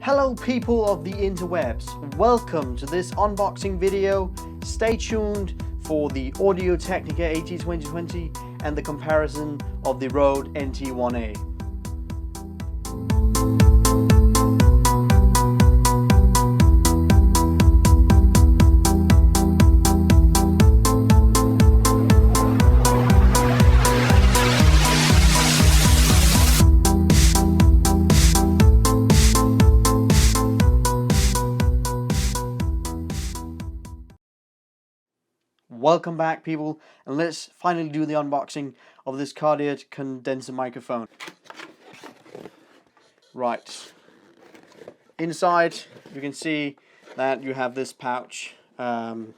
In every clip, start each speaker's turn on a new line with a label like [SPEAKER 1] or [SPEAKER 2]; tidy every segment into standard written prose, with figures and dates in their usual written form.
[SPEAKER 1] Hello people of the interwebs, welcome to this unboxing video. Stay tuned for the Audio Technica AT2020 and the comparison of the Røde NT1-a. Welcome back people, and let's finally do the unboxing of this cardiac condenser microphone. Right, inside you can see that you have this pouch and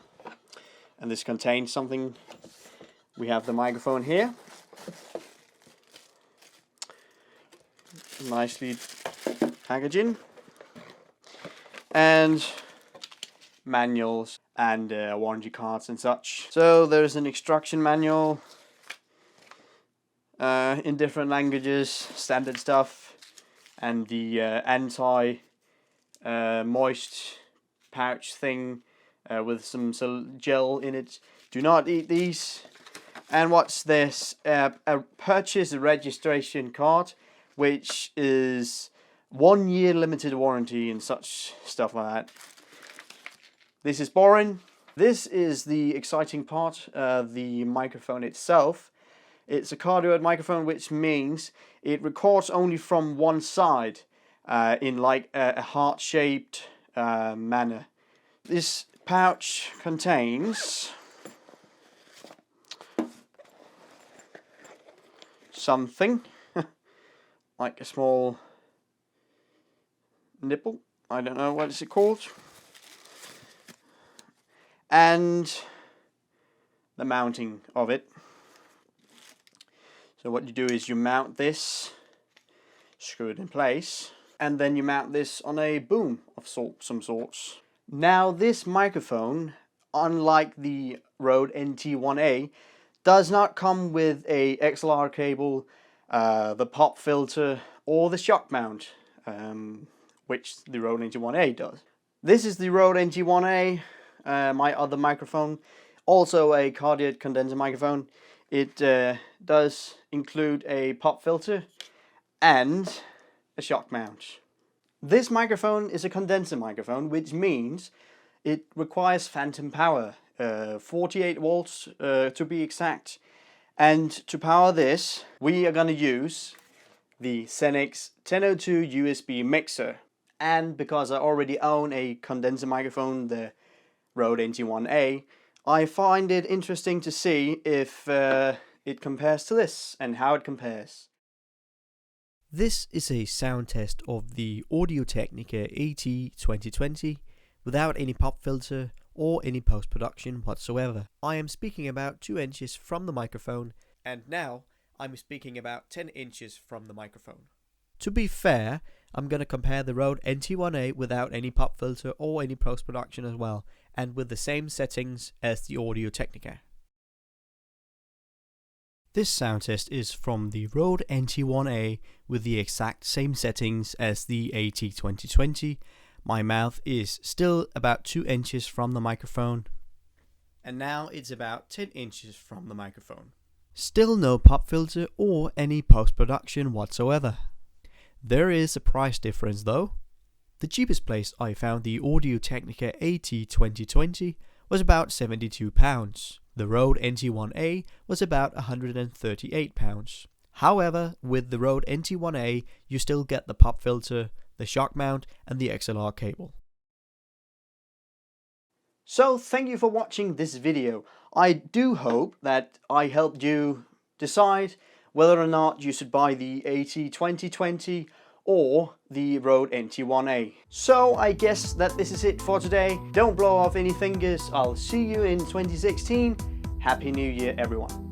[SPEAKER 1] this contains something. We have the microphone here, nicely packaging, and manuals and warranty cards and such. So there's an instruction manual in different languages, standard stuff, and the anti-moist pouch thing with some gel in it. Do not eat these. And what's this? A purchase registration card, which is 1 year limited warranty and such stuff like that. This is boring. This is the exciting part, the microphone itself. It's a cardioid microphone, which means it records only from one side in like a heart-shaped manner. This pouch contains something like a small nipple. I don't know what is it called. And the mounting of it. So what you do is you mount this, screw it in place, and then you mount this on a boom of some sorts. Now this microphone, unlike the Røde NT1-a, does not come with a XLR cable, the pop filter, or the shock mount, which the Røde NT1-a does. This is the Røde NT1-a. My other microphone, also a cardiac condenser microphone. It does include a pop filter and a shock mount. This microphone is a condenser microphone, which means it requires phantom power, 48 volts to be exact. And to power this, we are going to use the Xenix 1002 USB mixer. And because I already own a condenser microphone, the Røde NT1-a, I find it interesting to see if it compares to this and how it compares.
[SPEAKER 2] This is a sound test of the Audio Technica AT2020 without any pop filter or any post-production whatsoever. I am speaking about 2 inches from the microphone, and now I'm speaking about 10 inches from the microphone. To be fair, I'm going to compare the Røde NT1-a without any pop filter or any post-production as well, and with the same settings as the Audio Technica. This sound test is from the Røde NT1-a with the exact same settings as the AT2020. My mouth is still about 2 inches from the microphone, and now it's about 10 inches from the microphone. Still no pop filter or any post-production whatsoever. There is a price difference though. The cheapest place I found the Audio Technica AT2020 was about £72. The Røde NT1-a was about £138. However, with the Røde NT1-a you still get the pop filter, the shock mount and the XLR cable.
[SPEAKER 1] So thank you for watching this video. I do hope that I helped you decide whether or not you should buy the AT2020 or the Røde NT1-a. So I guess that this is it for today. Don't blow off any fingers. I'll see you in 2016. Happy New Year everyone.